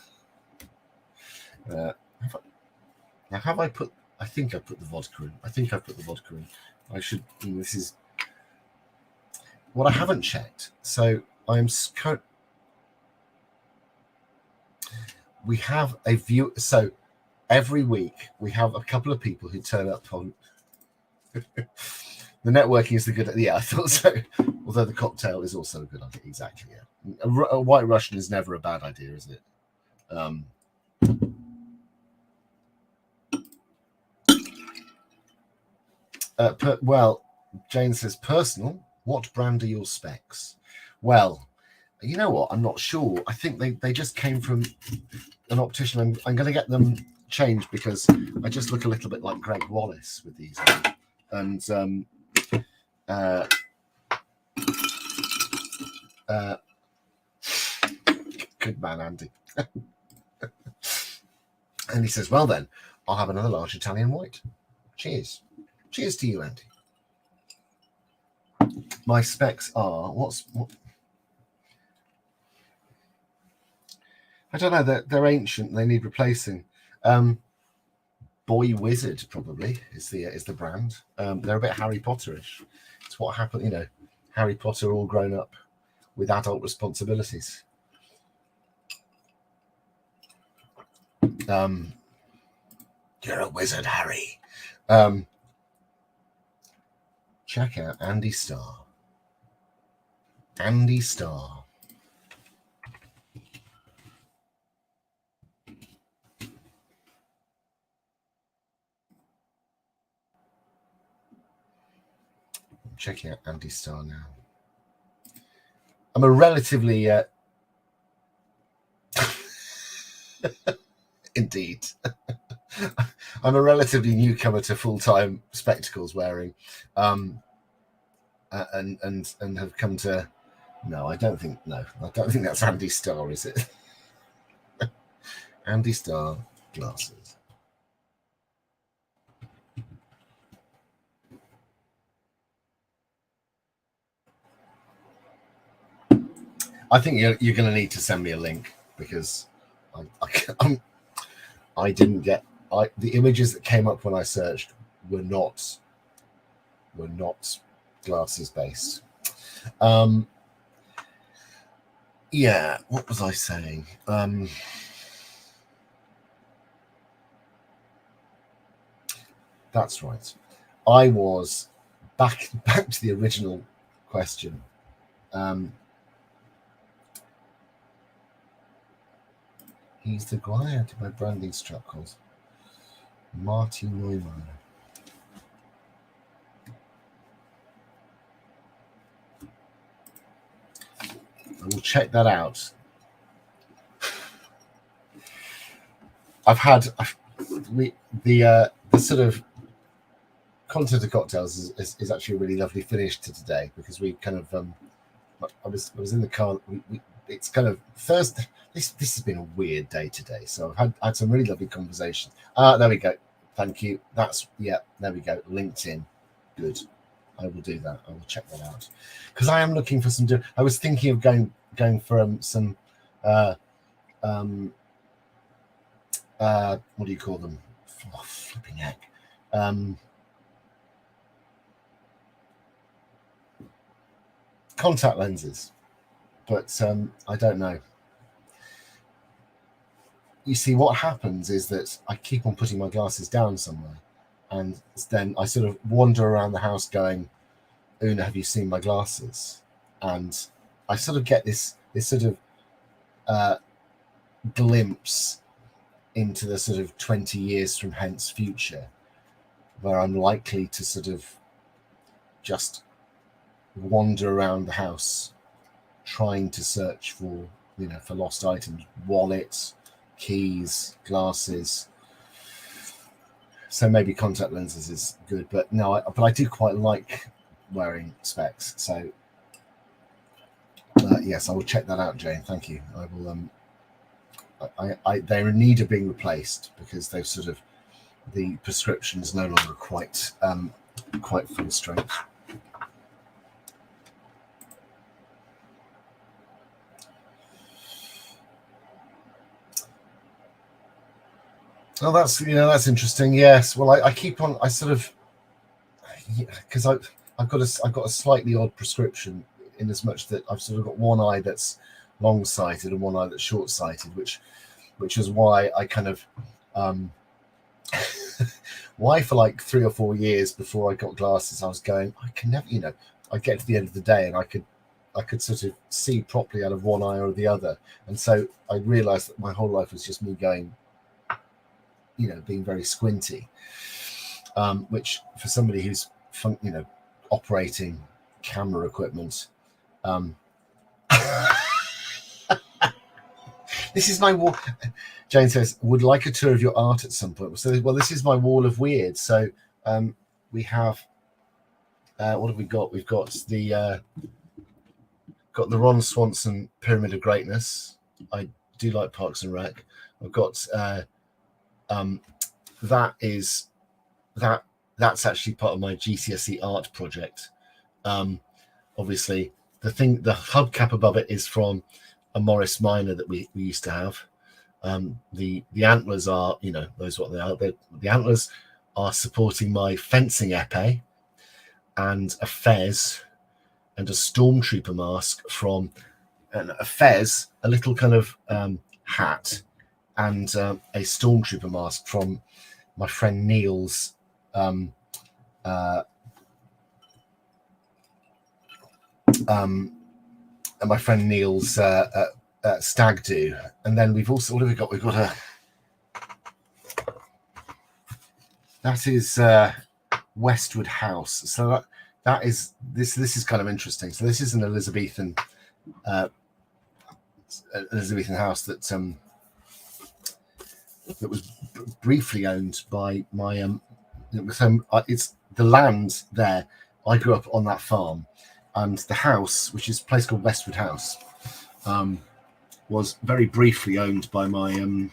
Now, have I put? I think I put the vodka in. I should. This is what I haven't checked. So we have a view. So every week we have a couple of people who turn up on. The networking is the good. Yeah, I thought so. Although the cocktail is also a good idea. Exactly. Yeah, a White Russian is never a bad idea, is it? Well, Jane says, personal. What brand are your specs? Well, you know what? I'm not sure. I think they just came from an optician. I'm going to get them changed because I just look a little bit like Greg Wallace with these. And good man, Andy. And he says, well then, I'll have another large Italian white. Cheers. Cheers to you, Andy. My specs are what? I don't know. They're ancient. They need replacing. Boy Wizard probably is the brand. They're a bit Harry Potterish. It's what happened. Harry Potter all grown up with adult responsibilities. You're a wizard, Harry. Check out Andy Starr. Andy Starr. Checking out Andy Starr now. I'm a relatively Indeed. I'm a relatively newcomer to full-time spectacles wearing, and have come to. No, I don't think that's Andy Starr, is it? Andy Starr glasses. I think you're going to need to send me a link because I didn't get the images that came up when I searched were not glasses based. Yeah, what was I saying? That's right. I was back to the original question. He's the guy I did my branding strap called Martin Neumann. I will check that out. The sort of content of cocktails is actually a really lovely finish to today because we kind of I was in the car. It's kind of Thursday. This has been a weird day today, so I've had some really lovely conversations. There we go. Thank you. There we go. LinkedIn. Good. I will do that. I will check that out because I am looking for some. I was thinking of going for some. What do you call them? Oh, flipping heck. Contact lenses, but I don't know. You see, what happens is that I keep on putting my glasses down somewhere, and then I sort of wander around the house going, Una, have you seen my glasses? And I sort of get this sort of glimpse into the sort of 20 years from hence future, where I'm likely to sort of just wander around the house trying to search for lost items, wallets, keys, glasses. So maybe contact lenses is good, but no, I do quite like wearing specs. So yes, I will check that out, Jane. Thank you. I will. They're in need of being replaced because they've sort of the prescription is no longer quite full strength. Oh, that's interesting. Yes. Well, I keep on. I sort of because I've got a slightly odd prescription in as much that I've sort of got one eye that's long sighted and one eye that's short sighted, which is why I kind of why for like 3 or 4 years before I got glasses, I was going, I can never, I get to the end of the day and I could sort of see properly out of one eye or the other, and so I realized that my whole life was just me going, being very squinty, which for somebody who's operating camera equipment, this is my wall. Jane says, would like a tour of your art at some point. So, well, this is my wall of weird. So we have, what have we got? We've got the Ron Swanson Pyramid of Greatness. I do like Parks and Rec. I've got that's actually part of my GCSE art project. Obviously, the hubcap above it is from a Morris Minor that we used to have. The antlers are, those what they are. The antlers are supporting my fencing épée and a fez and a stormtrooper mask from a fez, a little kind of hat, and a stormtrooper mask from my friend Neil's and my friend Neil's stag do. And then we've also, what have we got? We've got that is Westwood House. So that is this is kind of interesting. So this is an Elizabethan house that that was briefly owned by my it's the land there. I grew up on that farm, and the house, which is a place called Westwood House, was very briefly owned by my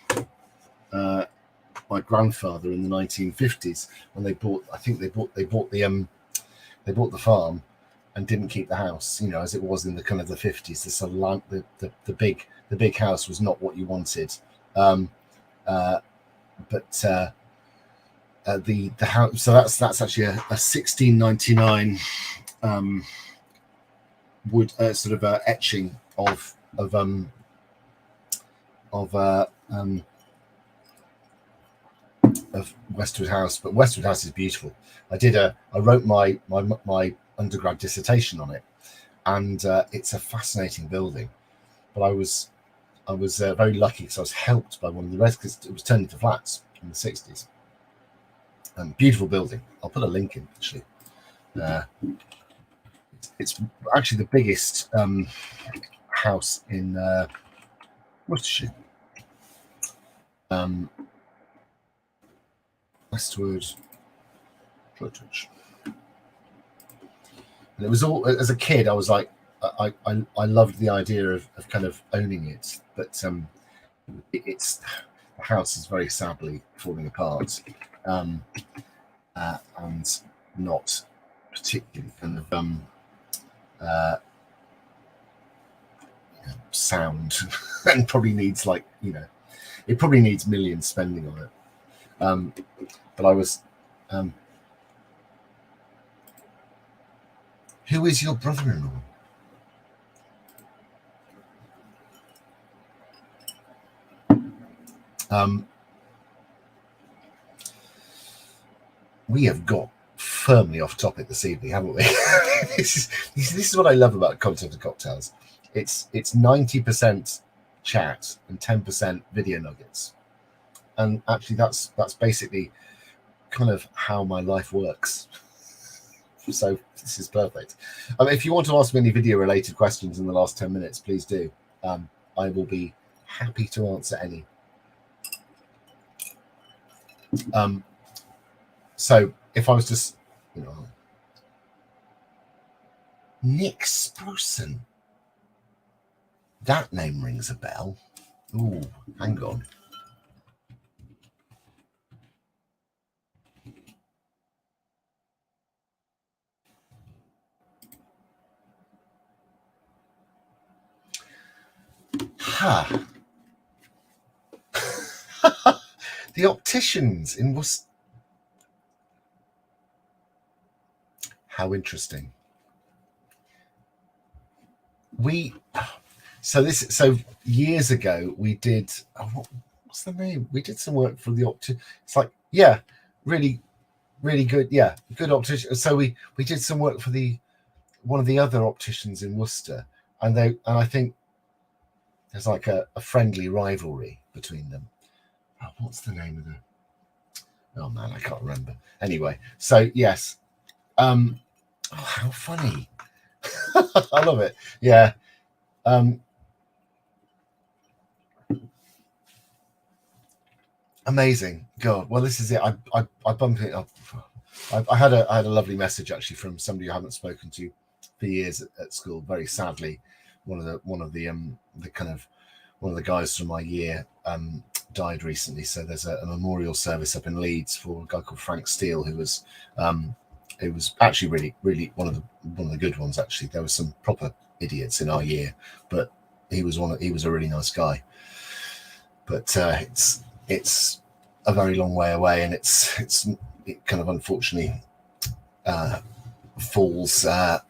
grandfather in the 1950s when they bought. I think they bought the farm and didn't keep the house. As it was in the kind of the 50s. The sort of the big house was not what you wanted. But the house. So that's actually a 1699 wood sort of etching of Westwood House. But Westwood House is beautiful. I wrote my undergrad dissertation on it, and it's a fascinating building. But I was very lucky because I was helped by one of the residents. It was turned into flats in the 60s. Beautiful building. I'll put a link in actually. It's actually the biggest house in Worcestershire. Westwood Droitwich. And it was all, as a kid, I was like, I loved the idea of kind of owning it, but it's the house is very sadly falling apart, and not particularly kind of sound, and probably needs it probably needs millions spending on it. But I was who is your brother-in-law? We have got firmly off topic this evening, haven't we? This is what I love about Content and Cocktails. It's 90% chat and 10% video nuggets, and actually that's basically kind of how my life works. So this is perfect. If you want to ask me any video related questions in the last 10 minutes, please do. I will be happy to answer any. So if I was just, Nick Spruson, that name rings a bell. Ooh, hang on. Ha. The opticians in Worcester. How interesting. So years ago we did what's the name? We did some work for the optician. It's like, yeah, really, really good. Yeah, good optician. So we did some work for one of the other opticians in Worcester, and I think there's like a friendly rivalry between them. Oh, what's the name of the? Oh man, I can't remember. Anyway, so yes. Oh, how funny. I love it. Yeah. Amazing. God. Well, this is it. I bumped it up. I had a lovely message actually from somebody I haven't spoken to for years at school. Very sadly, one of the guys from my year died recently. So there's a memorial service up in Leeds for a guy called Frank Steele, who was it was actually really, really one of the good ones. Actually, there were some proper idiots in our year, but he was a really nice guy. But it's a very long way away, and it kind of unfortunately falls on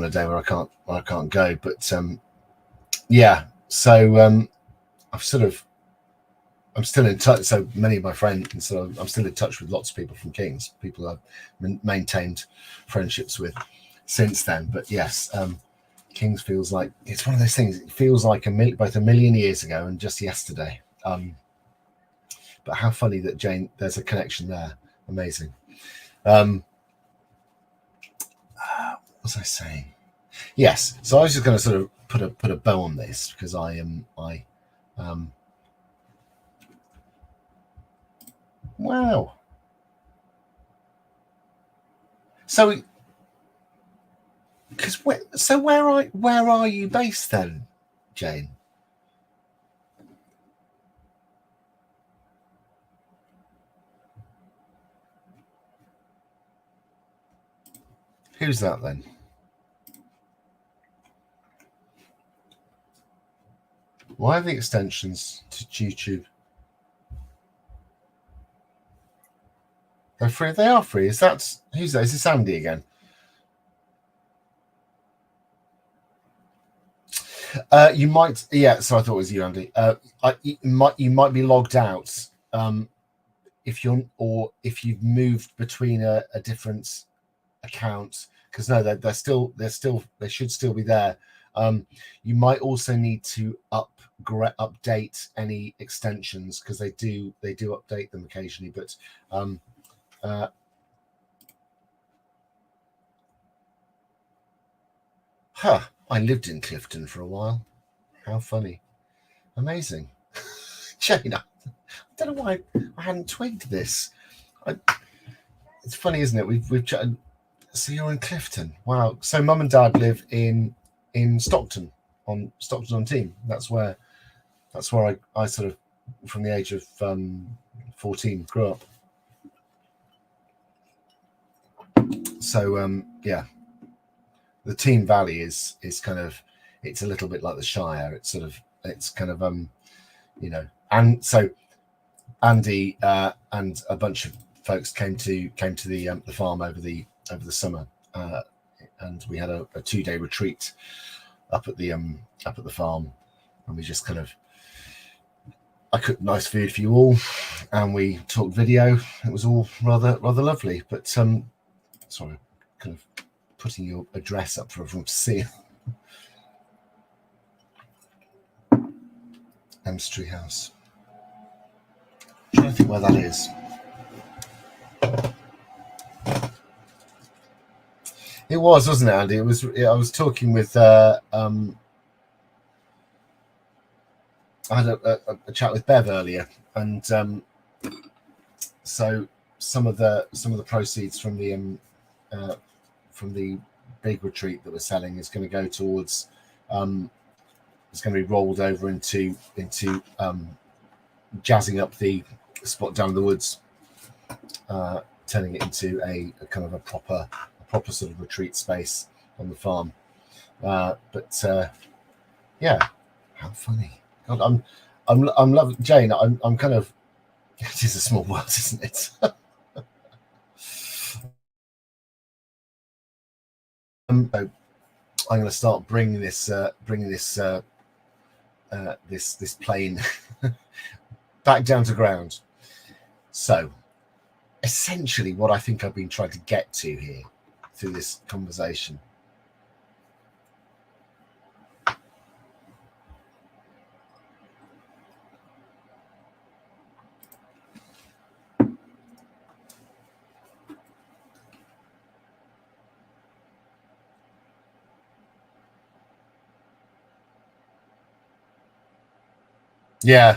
a day where I can't go. But yeah, so I'm still in touch. So many of my friends, and so I'm still in touch with lots of people from Kings, people I've maintained friendships with since then. But yes, Kings feels like it's one of those things. It feels like both a million years ago and just yesterday. But how funny that Jane, there's a connection there. Amazing. What was I saying? Yes. So I was just going to sort of put a bow on this because Wow. So, where are you based then, Jane? Who's that then? Why are the extensions to YouTube? They're free. They are free. Is that who's that? Is this Andy again? You might, yeah. So I thought it was you, Andy. You might be logged out if you've moved between a different account, because no, they should still be there. You might also need to update any extensions, because they do update them occasionally. But I lived in Clifton for a while. How funny. Amazing. Jane, I don't know why I hadn't twigged this. It's funny, isn't it? We've chatted. So you're in Clifton. Wow. So mum and dad live in Stockton on Team. That's where I sort of, from the age of 14, grew up. So yeah, the Team Valley is kind of, it's a little bit like the Shire. It's kind of and so Andy and a bunch of folks came to the farm over the summer, and we had a 2-day retreat up at the farm, and we just kind of, I cooked nice food for you all, and we talked video. It was all rather lovely. But sorry, kind of putting your address up for everyone to see. Elmstree House. I'm trying to think where that is. It was, wasn't it, Andy? It was. I was talking with. I had a chat with Bev earlier, and so some of the proceeds from the big retreat that we're selling is going to go towards. It's going to be rolled over into jazzing up the spot down in the woods, turning it into a kind of a proper sort of retreat space on the farm. Yeah, how funny. God, I'm loving Jane. I'm kind of. It is a small world, isn't it? I'm going to start bringing this plane back down to ground. So, essentially, what I think I've been trying to get to here through this conversation. Yeah,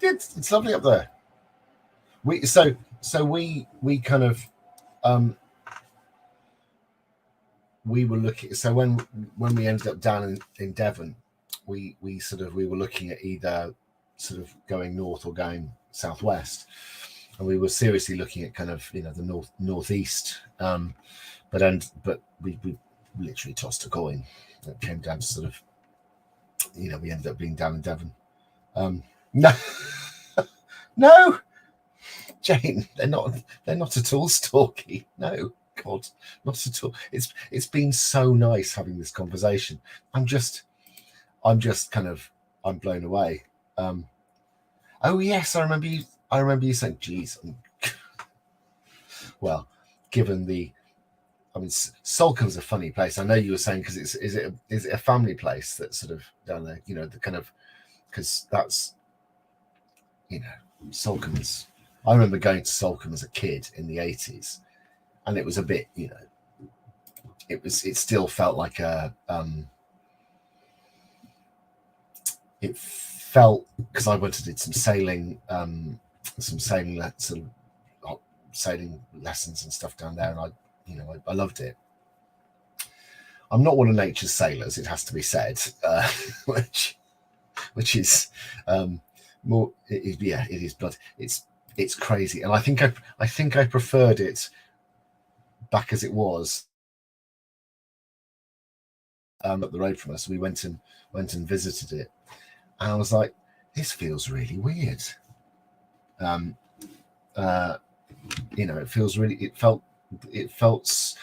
it's lovely up there. We kind of we were looking. So when we ended up down in Devon, we were looking at either sort of going north or going southwest, and we were seriously looking at kind of the northeast. But we literally tossed a coin. It came down to sort of we ended up being down in Devon. No, no, Jane, they're not at all stalky. No, God, not at all. It's been so nice having this conversation. I'm just kind of, I'm blown away. Oh yes, I remember you saying, geez. Well, given the, I mean, Salcomb's a funny place. I know you were saying, because is it a family place that's sort of down there? The kind of, because that's, Salcomb's. I remember going to Salcombe as a kid in the 80s, and it was a bit, it still felt like it felt, because I went and did some sailing some sailing lessons and stuff down there, and I loved it. I'm not one of nature's sailors, it has to be said, which is more. It is blood. It's crazy, and I think I preferred it back as it was. Up the road from us, we went and visited it, and I was like, this feels really weird. It feels really. It felt.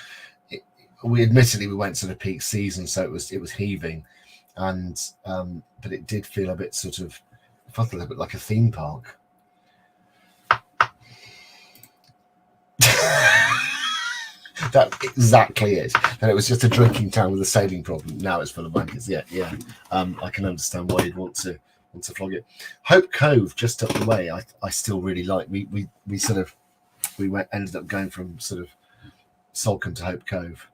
We admittedly we went to the peak season, so it was heaving, and but it did feel a bit sort of. It felt a little bit like a theme park. That's exactly it. And it was just a drinking town with a sailing problem. Now it's full of blankets. Yeah. I can understand why you'd want to flog it. Hope Cove, just up the way, I still really like. We ended up going from sort of Salcombe to Hope Cove.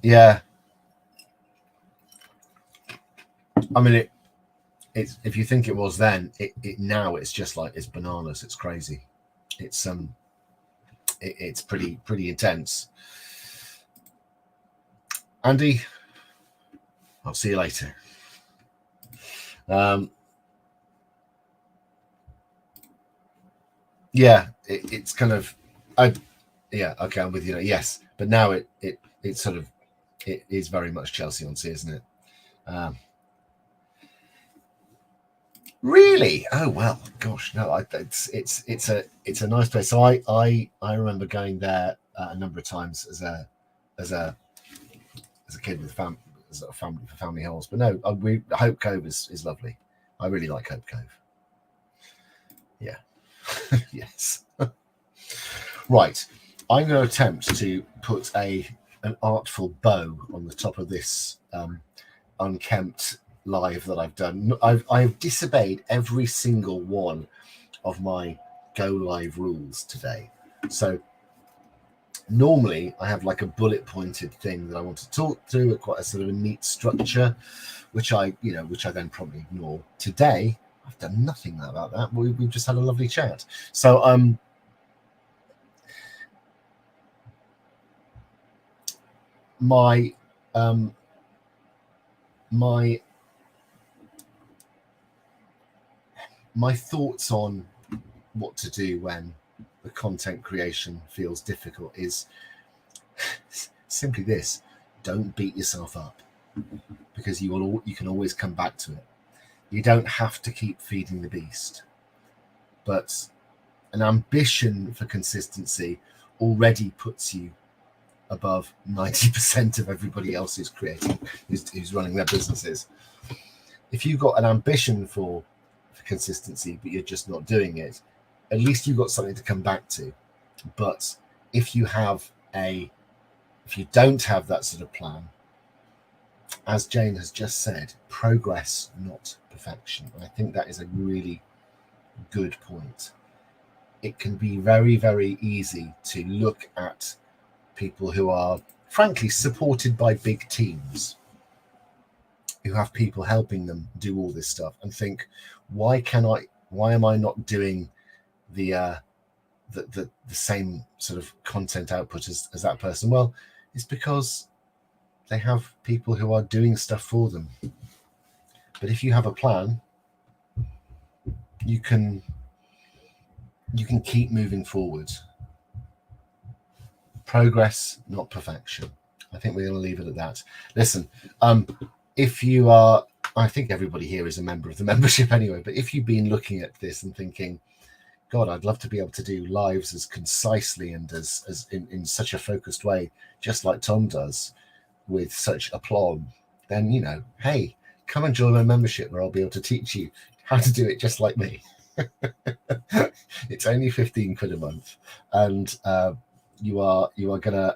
Yeah. I mean, it's if you think it was then, it now it's just like it's bananas. It's crazy. It's it's pretty intense. Andy, I'll see you later. Yeah, it's kind of, okay, I'm with you. Yes, but now it's sort of, it is very much Chelsea on Sea, isn't it? Really? Oh well, gosh, no. It's a nice place. So I remember going there a number of times as a kid with family halls. But no, Hope Cove is lovely. I really like Hope Cove. Yeah. Yes. Right. I'm going to attempt to put an artful bow on the top of this unkempt live that I've done. I've disobeyed every single one of my go live rules today. So normally I have like a bullet pointed thing that I want to talk through, quite a sort of a neat structure, which I then probably ignore. Today I've done nothing about that. We've just had a lovely chat. So my thoughts on what to do when the content creation feels difficult is simply this: don't beat yourself up, because you can always come back to it. You don't have to keep feeding the beast, but an ambition for consistency already puts you above 90% of everybody else who's creating, who's running their businesses. If you've got an ambition for consistency, but you're just not doing it, at least you've got something to come back to. But if you don't have that sort of plan, as Jane has just said, progress, not perfection. And I think that is a really good point. It can be very, very easy to look at people who are, frankly, supported by big teams, who have people helping them do all this stuff, and think, why am I not doing the same sort of content output as that person? Well, it's because they have people who are doing stuff for them. But if you have a plan, you can keep moving forward. Progress, not perfection. I think we're going to leave it at that. Listen, if you are, I think everybody here is a member of the membership anyway, but if you've been looking at this and thinking, God, I'd love to be able to do lives as concisely and as in such a focused way, just like Tom does, with such aplomb, then, hey, come and join my membership where I'll be able to teach you how to do it just like me. It's only 15 quid a month, and you are gonna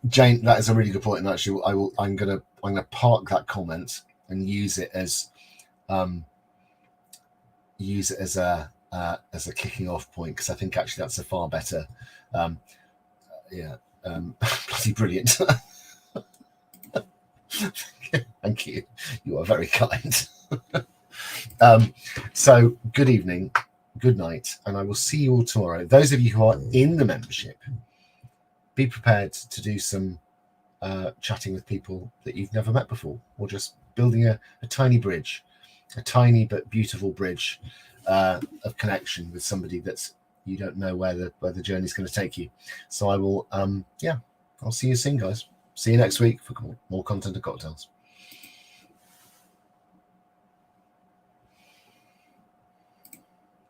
Jane, that is a really good point, and actually I'm gonna park that comment and use it as a kicking off point, because I think actually that's a far better bloody brilliant. Thank you. You are very kind. So good evening, good night, and I will see you all tomorrow. Those of you who are in the membership, be prepared to do some chatting with people that you've never met before, or just building a tiny bridge, a tiny but beautiful bridge of connection with somebody that's you don't know where the journey's going to take you. So I will I'll see you soon, guys. See you next week for more content and cocktails.